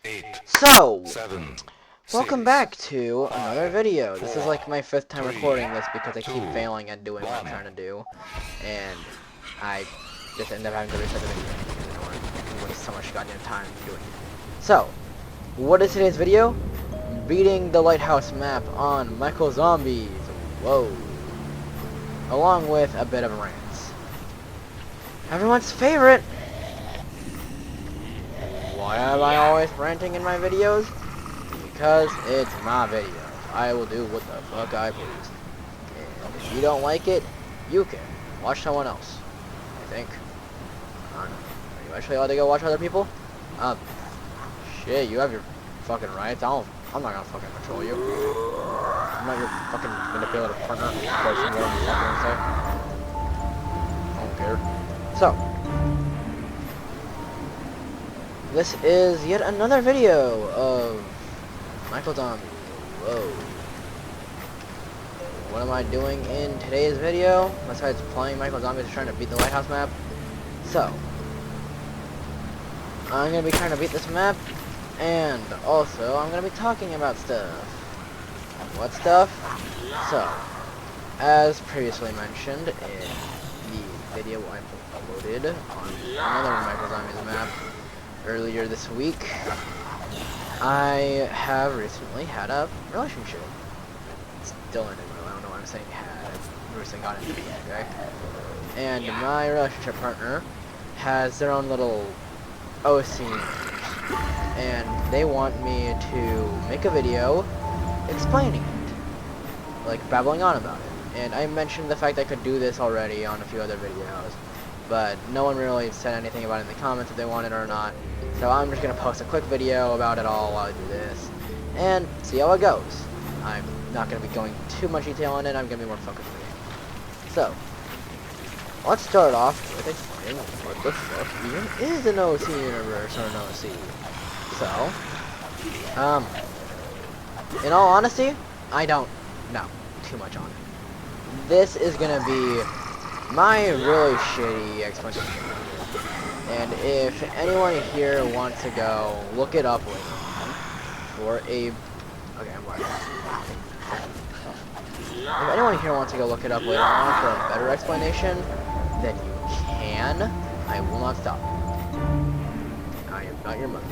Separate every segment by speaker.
Speaker 1: 8,
Speaker 2: So,
Speaker 1: 7,
Speaker 2: welcome
Speaker 1: 6,
Speaker 2: back to another
Speaker 1: 5,
Speaker 2: video. This is
Speaker 1: 4,
Speaker 2: like my 5th time
Speaker 1: 3,
Speaker 2: recording this because I keep
Speaker 1: 2,
Speaker 2: failing at doing what I'm
Speaker 1: 1.
Speaker 2: trying to do. And I just end up having to reset the video because I don't want to waste so much goddamn time doing it. So, what is today's video? Beating the Lighthouse map on Michael Zombies. Whoa. Along with a bit of rants. Everyone's favorite. Why am I always ranting in my videos? Because it's my video. I will do what the fuck I please. And if you don't like it, you can watch someone else. I think. I don't know. Are you actually allowed to go watch other people? Shit, you have your fucking rights. I'm not gonna fucking control you. I'm not your fucking manipulative partner. Boyfriend, whatever the fuck you wanna say. I don't care. So, this is yet another video of Michael Zombie. Whoa. What am I doing in today's video? Besides playing Michael Zombies and trying to beat the Lighthouse map. So, I'm going to be trying to beat this map. And also, I'm going to be talking about stuff. What stuff? So, as previously mentioned in the video I uploaded on another Michael Zombies map earlier this week, I have recently had a relationship. Still in it, I don't know why I'm saying had. I recently got into it, okay? And my relationship partner has their own little OC, and they want me to make a video explaining it, like babbling on about it. And I mentioned the fact I could do this already on a few other videos, but no one really said anything about it in the comments if they wanted it or not. So I'm just going to post a quick video about it all while I do this, and see how it goes. I'm not going to be going too much detail on it, I'm going to be more focused on it. So, let's start off with explaining what the fuck even is an OC universe or an OC. So, in all honesty, I don't know too much on it. This is going to be my really shitty explanation. And if anyone here wants to go look it up later on for a... Okay, I'm worried. If anyone here wants to go look it up later on for a better explanation, then you can. I will not stop you. I am not your mother.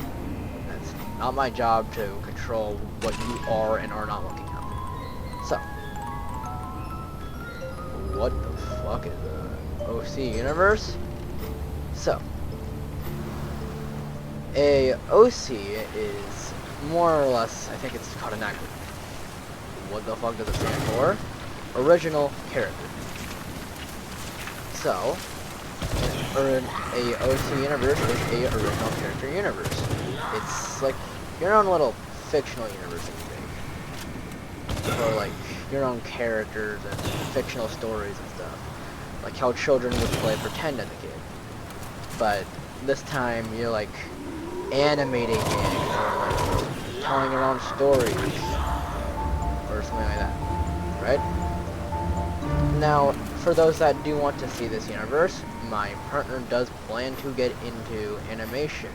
Speaker 2: That's not my job to control what you are and are not looking at. So, what the fuck is the OC universe? So, a OC is more or less, I think it's called an acronym. What the fuck does it stand for? Original character. So, a OC universe is a original character universe. It's like your own little fictional universe that you make. Or like your own characters and fictional stories and stuff. Like how children would play pretend as a kid. But this time you're like animating it, or like telling your own stories, or something like that, right? Now, for those that do want to see this universe, my partner does plan to get into animation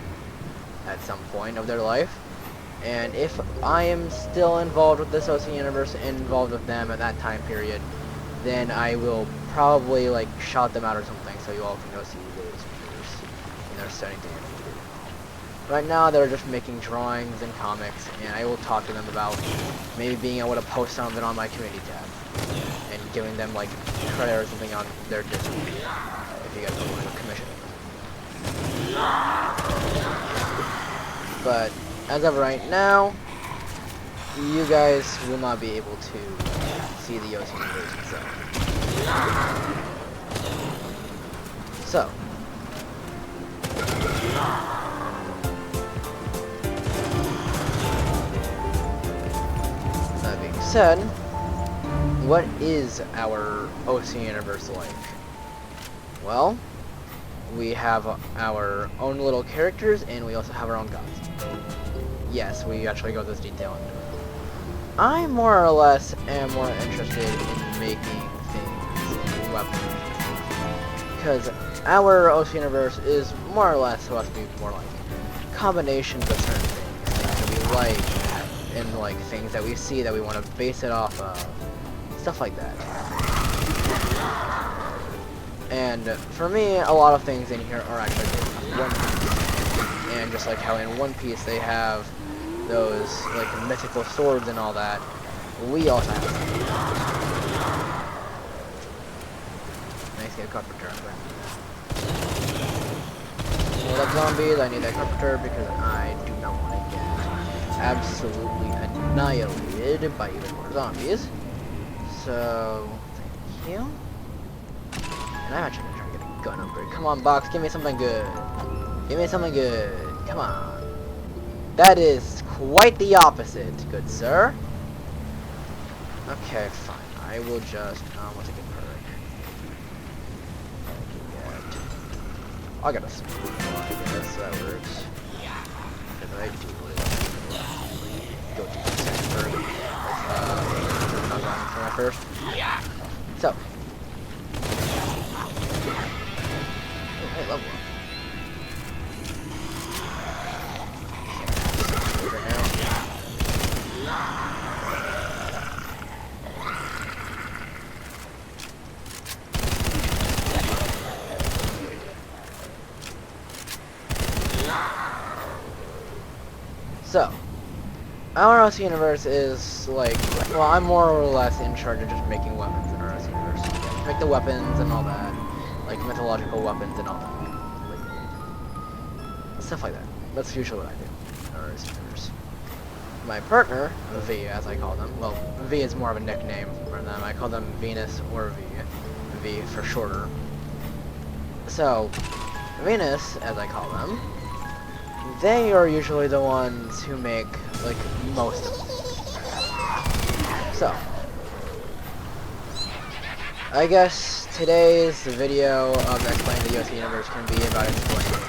Speaker 2: at some point of their life, and if I am still involved with this OC universe and involved with them at that time period, then I will probably like shout them out or something so you all can go see those videos when they're starting to animate. Right now, they're just making drawings and comics, and I will talk to them about maybe being able to post some of it on my community tab, and giving them, like, credit or something on their Discord, if you guys don't want to commission it. But, as of right now, you guys will not be able to see the OC universe itself. So, said, what is our OC universe like? Well, we have our own little characters, and we also have our own gods. Yes, we actually go this detail into it. I more or less am more interested in making things and weapons, because our OC universe is more or less supposed to be more like combinations of certain things. like in like things that we see that we want to base it off of, stuff like that. And for me, a lot of things in here are actually One Piece, and just like how in One Piece they have those like mythical swords and all that, we also have them. Nice, get a carpenter. More like zombies, I need that carpenter because I do not want to get absolutely annihilated by even more zombies. So, thank you. And I'm actually gonna try to get a gun upgrade. Come on, box, give me something good. Give me something good. Come on. That is quite the opposite, good sir. Okay, fine. I will just, what's a good perk? I got a small, I guess that works. Because I do go to the second perk. Not going for my first. So. Oh, hey, level up. So, our RS Universe is like, well, I'm more or less in charge of just making weapons in RS Universe. Just make the weapons and all that, like mythological weapons and all that, like, stuff like that. That's usually what I do in RS Universe. My partner, V as I call them, well, V is more of a nickname for them. I call them Venus or V, V for shorter. So, Venus, as I call them, they are usually the ones who make, like, most of them. So, I guess today's video of explaining the UFC Universe can be about explaining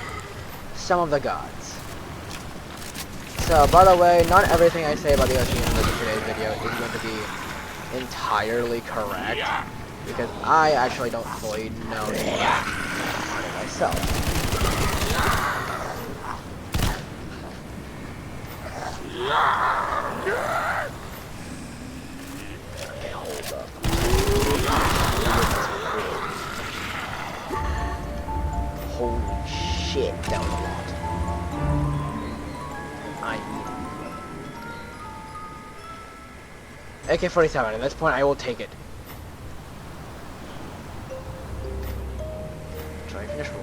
Speaker 2: some of the gods. So, by the way, not everything I say about the UFC Universe in today's video is going to be entirely correct, because I actually don't fully know it myself. Okay, hold up. Holy shit, that was a lot. I need it. AK-47, at this point I will take it. Try finish roll.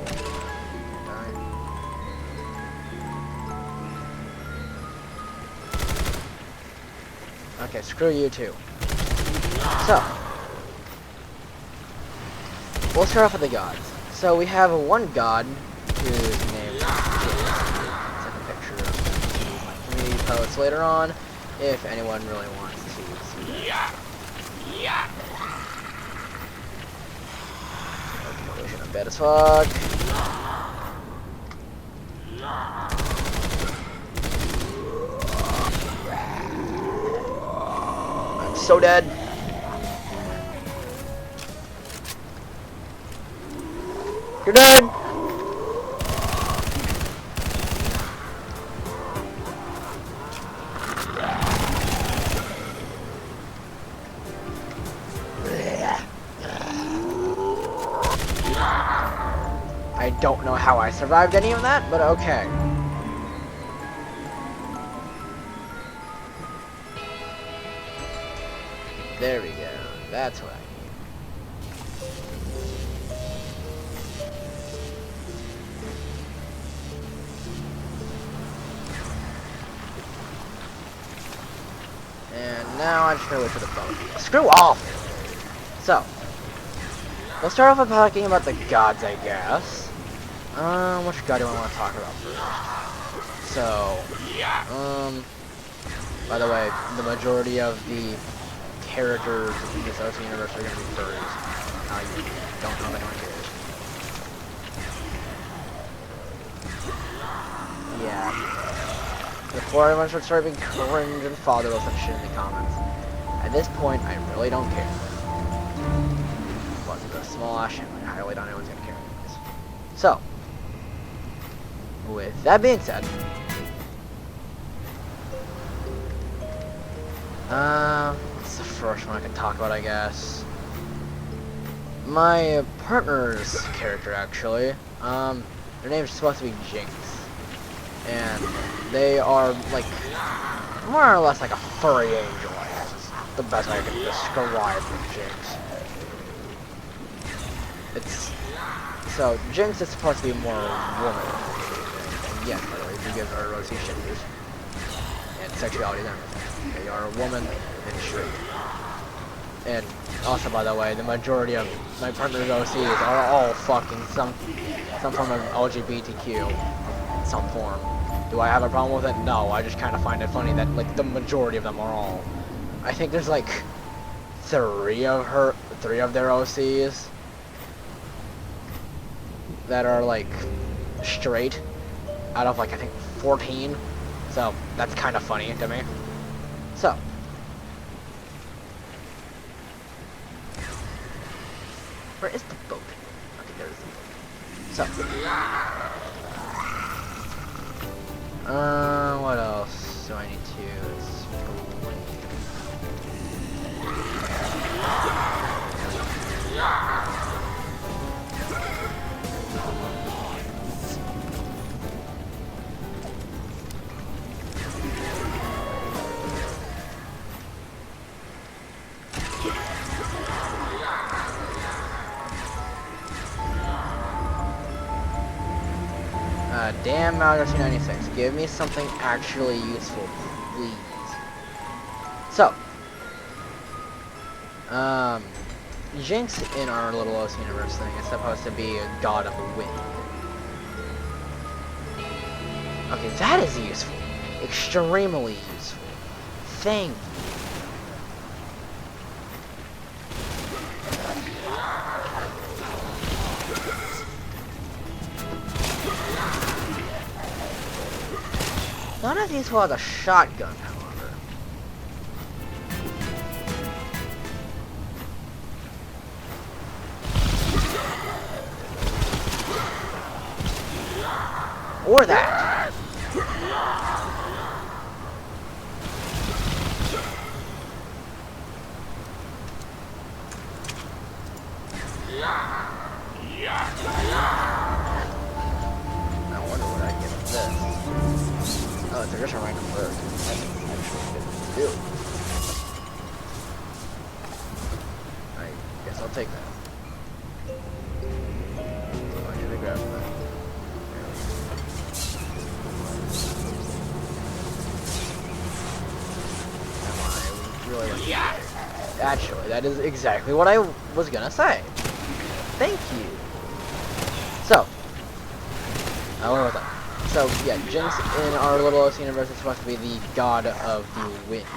Speaker 2: Okay, screw you too. So, we'll start off with the gods. So we have one god whose name is take a picture of my community posts later on, if anyone really wants to see that. Okay, I'm bad as fuck. So dead. You're dead. I don't know how I survived any of that, but okay. There we go. That's what I need. And now I'm just gonna wait for the phone. Screw off! So, we'll start off by talking about the gods, I guess. Which god do I want to talk about first? So, by the way, the majority of the characters in this OC universe are going to be furries. I don't know if anyone cares. Yeah. Before everyone starts being cringe and fatherless and shit in the comments. At this point, I really don't care. Plus, it's a small ass channel. I highly doubt anyone's going to care anyways. So, with that being said, What's the first one I can talk about, I guess? My partner's character, actually. Their name's supposed to be Jinx. And they are, like, more or less like a furry angel, I guess. Is the best way I can describe Jinx. So, Jinx is supposed to be more woman. And yes, by the way, you give her rosy shoulders. And sexuality and everything. They are a woman and straight. And also, by the way, the majority of my partner's OCs are all fucking some form of LGBTQ in some form. Do I have a problem with it? No, I just kind of find it funny that, like, the majority of them are all. I think there's, like, three of their OCs that are, like, straight out of, like, I think 14. So, that's kind of funny to me. So. Where is the boat? Okay, there's the boat. So. What else do I need to explain? Damn Mario 296. Give me something actually useful, please. So, Jinx in our little OC universe thing is supposed to be a god of the wind. Okay, that is useful. Extremely useful. Thank you. None of these will have a shotgun, however. Or that. I wonder what I get with this. Oh, it's just a random bird. That's actually good to do. I guess I'll take that. Oh, I should have grabbed that. Really like that. Actually, that is exactly what I was gonna say. Thank you. So, what was that? So, yeah, Jinx in our little OC universe is supposed to be the god of the wind.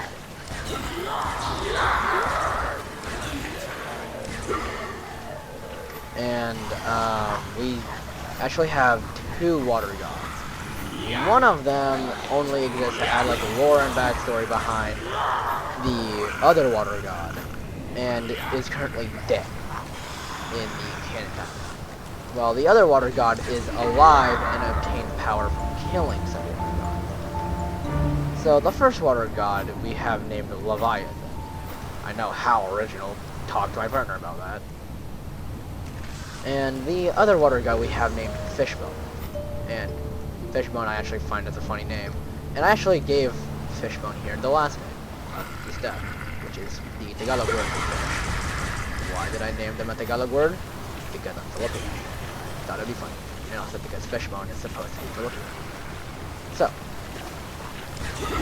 Speaker 2: And, we actually have two water gods. One of them only exists to add, like, lore and backstory behind the other water god, and is currently dead in the canon time. While the other water god is alive and obtained power from killing said water god. So the first water god we have named Leviathan. I know how original. Talk to my partner about that. And the other water god we have named Fishbone. And Fishbone I actually find is a funny name. And I actually gave Fishbone here the last name of this deck, which is the Tagalog word for fish. Why did I name them a Tagalog word? Because I'm Filipino. Thought it'd be funny. And also because Fishbone is supposed to be Filipino. So,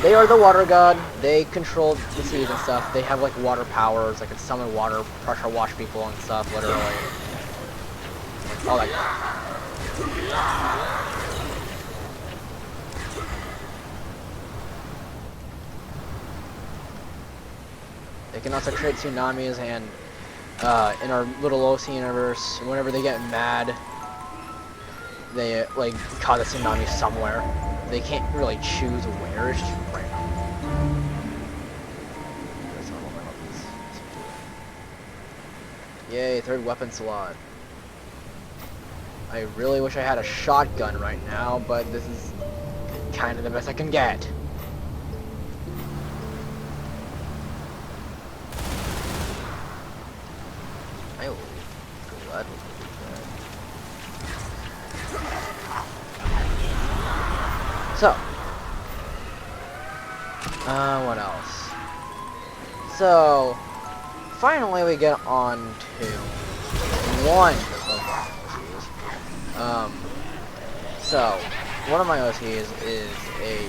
Speaker 2: they are the water god. They control the seas and stuff. They have like water powers. They can summon water, pressure wash people and stuff, literally. All that crap. They can also create tsunamis, and in our little OC universe, whenever they get mad, they like cause a tsunami somewhere. They can't really choose where, it's just random. Yay, third weapon slot. I really wish I had a shotgun right now, but this is kind of the best I can get. I will gladly do that. So, what else? So, finally we get on to one of my OCs. So, one of my OCs is a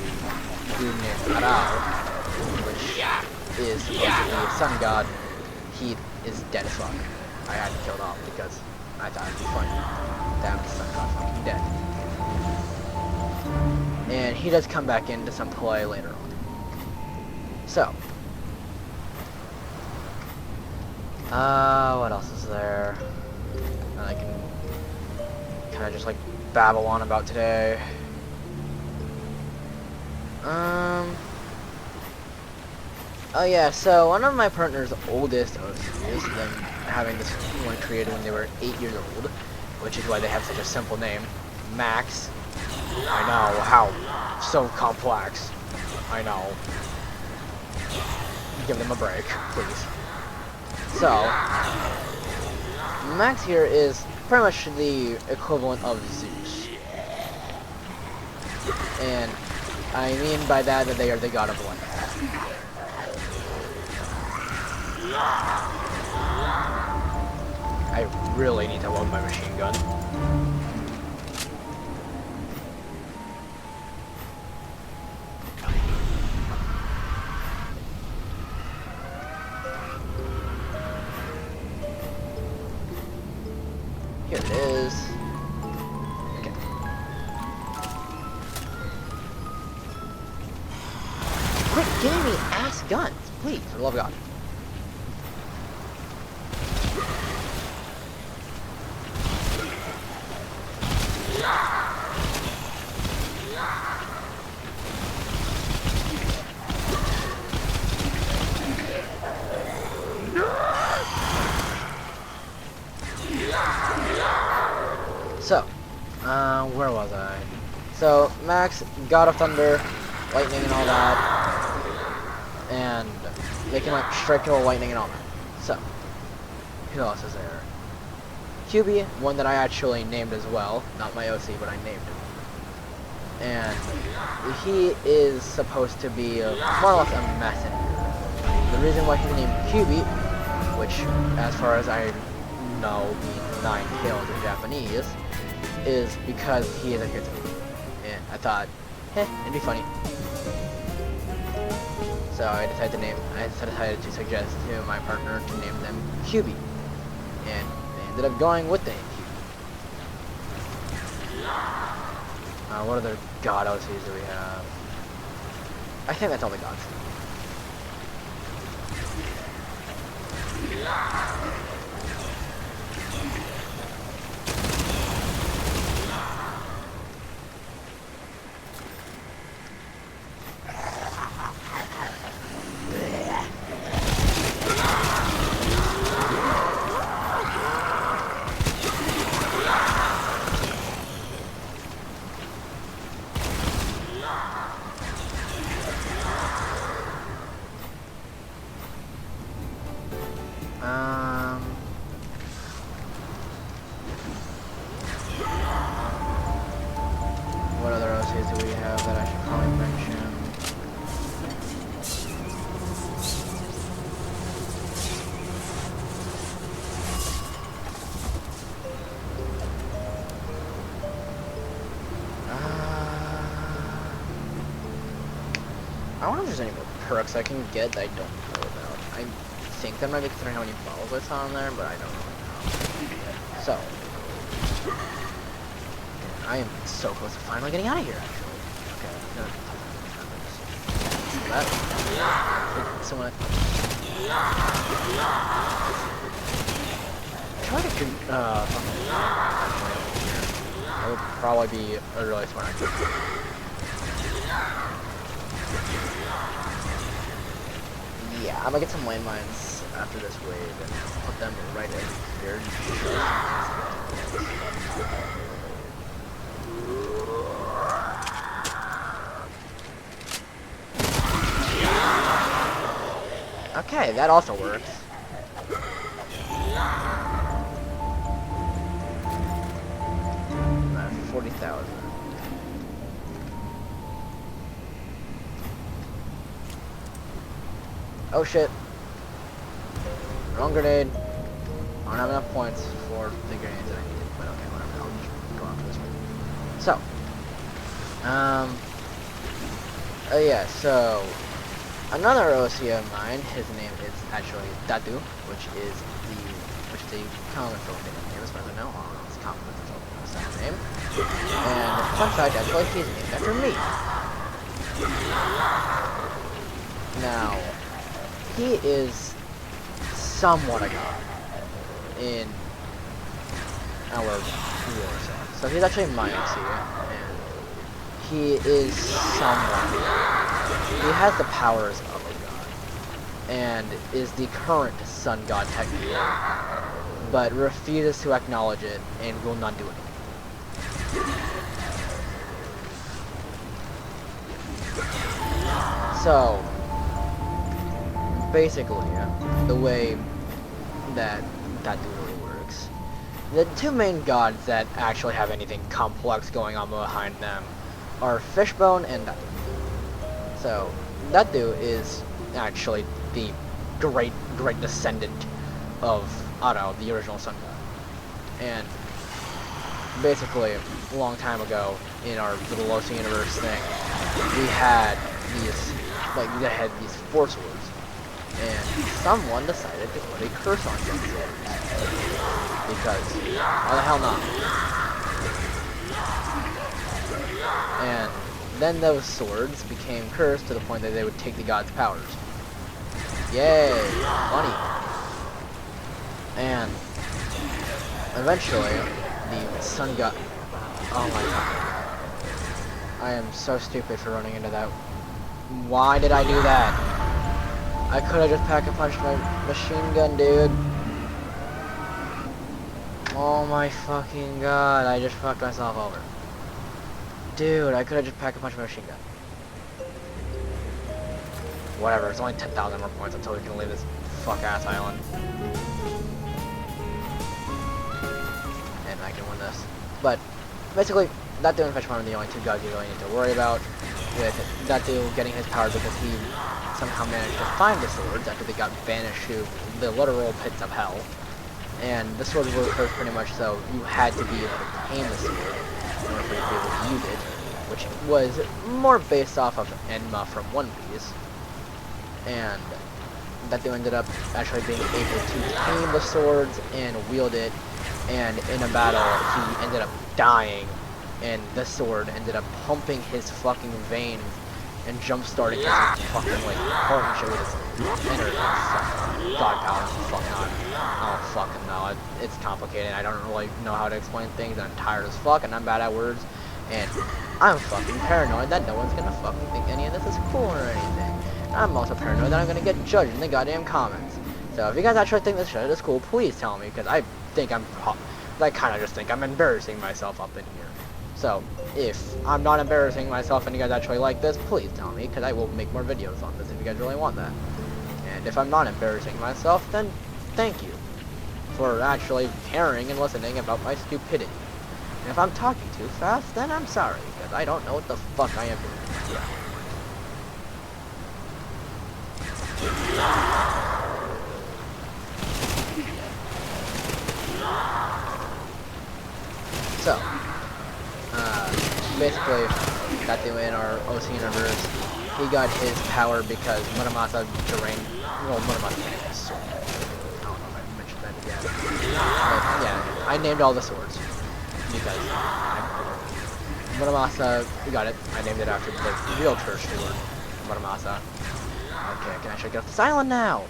Speaker 2: dude named Aral, which is supposed to be a sun god. He is dead as fuck. I had him killed off because I thought it'd be funny to have the sun god fucking dead. And he does come back into some play later on. So, what else is there that I can kind of just like babble on about today? Oh yeah, so one of my partner's oldest OCs, them having this one created when they were 8 years old, which is why they have such a simple name, Max. I know, how so complex. I know. Give them a break, please. So, Max here is pretty much the equivalent of Zeus. And I mean by that they are the god of life. I really need to load my machine gun. Here it is. Okay. Quit giving me ass guns, please, for the love of God. So, where was I? So, Max, God of Thunder, lightning and all that, and they can like strike to a lightning and all that. So, who else is there? QB, one that I actually named as well, not my OC, but I named him. And he is supposed to be more or less a messenger. The reason why he's named QB, which, as far as I know, means 9 kills in Japanese, is because he is a hero. And I thought, it'd be funny. So I decided to suggest to my partner to name them QB. And they ended up going with the name QB. What other god OCs do we have? I think that's all the gods. What other OCs do we have that I should probably mention? I wonder if there's any more perks I can get that I don't know about. I think there might be considering how many balls I saw on there, but I don't know. So, I am so close to finally getting out of here, actually. Okay, no. That. Someone. Try to that would probably be a really smart idea. Yeah, I'm gonna get some landmines after this wave and put them right in here. Okay, that also works. 40,000. Oh shit. Wrong grenade. I don't have enough points for the grenades that I needed, but okay, whatever. I'll just go after this one. So, yeah, so, another OC of mine, his name is actually Dadu, which is a common Filipino name, as far as I know. Oh, it's common with the Filipino style name. And, fun fact, actually, he's named after me. Now, he is somewhat a god in our war set. So he's actually Mayan here, and he is somewhat. He has the powers of a god, and is the current sun god technically, but refuses to acknowledge it and will not do it. So, basically, the way that really works, the two main gods that actually have anything complex going on behind them are Fishbone and Dadu. So, Dadu is actually the great descendant of Aro, the original sun god. And basically, a long time ago, in our little Los universe thing, we had these four swords. And someone decided to put a curse on them swords. Because, why the hell not? And then those swords became cursed to the point that they would take the god's powers. Yay! Money! And eventually, the sun god... Oh my god. I am so stupid for running into that. Why did I do that? I could have just pack-a-punched my machine gun, dude. Oh my fucking god, I just fucked myself over. Dude, I could have just pack-a-punched my machine gun. Whatever, it's only 10,000 more points until we can leave this fuck-ass island. And I can win this. But, basically, Dadu and Fishbone are the only two gods you really need to worry about. With Dadu getting his power because he somehow managed to find the swords after they got banished to the literal pits of hell. And the swords were cursed pretty much, so you had to be able to tame the sword in order for you to be able to use it, which was more based off of Enma from One Piece. And Dadu ended up actually being able to tame the swords and wield it, and in a battle he ended up dying, and the sword ended up pumping his fucking veins and jump-starting his fucking, like, heart and shit with his energy. God power, I don't fucking know. It's complicated. I don't really know how to explain things. I'm tired as fuck, and I'm bad at words. And I'm fucking paranoid that no one's gonna fucking think any of this is cool or anything. I'm also paranoid that I'm gonna get judged in the goddamn comments. So if you guys actually think this shit is cool, please tell me, because I kind of just think I'm embarrassing myself up in here. So, if I'm not embarrassing myself and you guys actually like this, please tell me, because I will make more videos on this if you guys really want that. And if I'm not embarrassing myself, then thank you for actually caring and listening about my stupidity. And if I'm talking too fast, then I'm sorry, because I don't know what the fuck I am doing. So, basically, Dadu in our OC universe, he got his power because Muramasa drained, well, Muramasa named his sword. I don't know if I mentioned that yet. But yeah, I named all the swords, because Muramasa, we got it, I named it after the real church steward, Muramasa. Okay, I can actually get off this island now!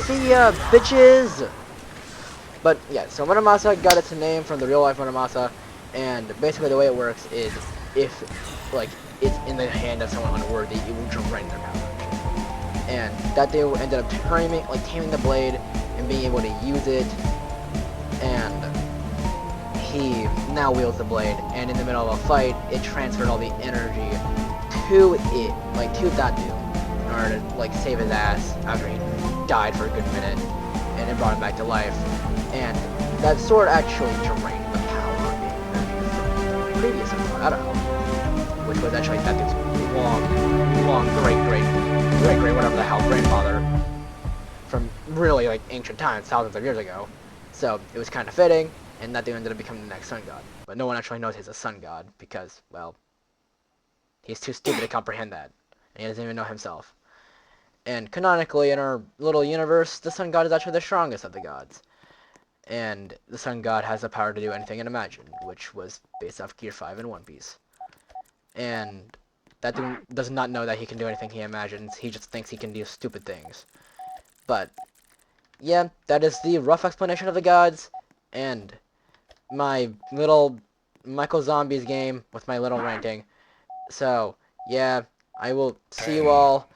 Speaker 2: See ya, bitches! But yeah, so Muramasa got its name from the real life Muramasa, and basically the way it works is if like it's in the hand of someone unworthy, it will drain their power. And Dadu ended up taming the blade and being able to use it, and he now wields the blade, and in the middle of a fight, it transferred all the energy to it, like to Dadu, in order to like save his ass after he died for a good minute, and it brought him back to life. And that sword actually drained the power in the previous episode. I don't know. Which was actually that dude's long great, whatever the hell, grandfather from really, like, ancient times, thousands of years ago. So, it was kind of fitting, and that dude ended up becoming the next sun god. But no one actually knows he's a sun god, because, well, he's too stupid to comprehend that. And he doesn't even know himself. And canonically, in our little universe, the sun god is actually the strongest of the gods. And the sun god has the power to do anything it imagined, which was based off Gear 5 in One Piece. And that dude does not know that he can do anything he imagines, he just thinks he can do stupid things. But, yeah, that is the rough explanation of the gods, and my little Michael Zombies game with my little ranting. So, yeah, I will see you all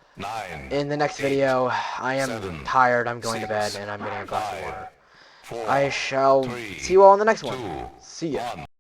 Speaker 2: in the next video. I am tired, I'm going to bed, and I'm getting a glass of water. I shall see you all in the next one. See ya.